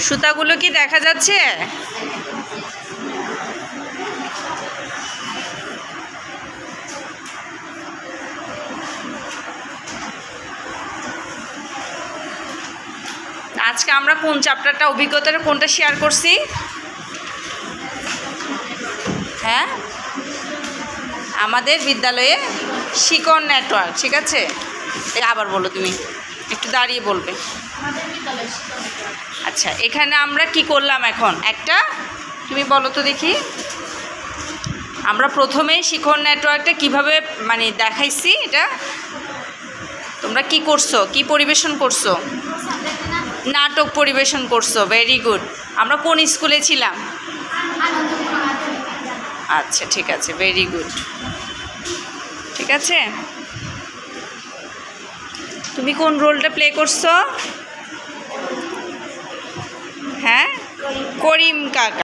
সুতাগুলো কি দেখা যাচ্ছে? আজকে আমরা কোন চ্যাপ্টারটা অভিজ্ঞতার কোনটা শেয়ার করছি? হ্যাঁ, আমাদের বিদ্যালয়ে শিকন নেটওয়ার্ক। ঠিক আছে, আবার বলো, তুমি একটু দাঁড়িয়ে বলবে। আচ্ছা, এখানে আমরা কি করলাম এখন একটা, তুমি বলো তো দেখি। আমরা প্রথমেই শিখন নেটওয়ার্কটা কিভাবে মানে দেখাইছি, এটা তোমরা কি করছো, কি পরিবেশন করছো? নাটক পরিবেশন করছো, ভেরি গুড। আমরা কোন স্কুলে ছিলাম? আচ্ছা, ঠিক আছে, ভেরি গুড। ঠিক আছে, তুমি কোন রোলটা প্লে করছো? হ্যাঁ, করিম কাকা।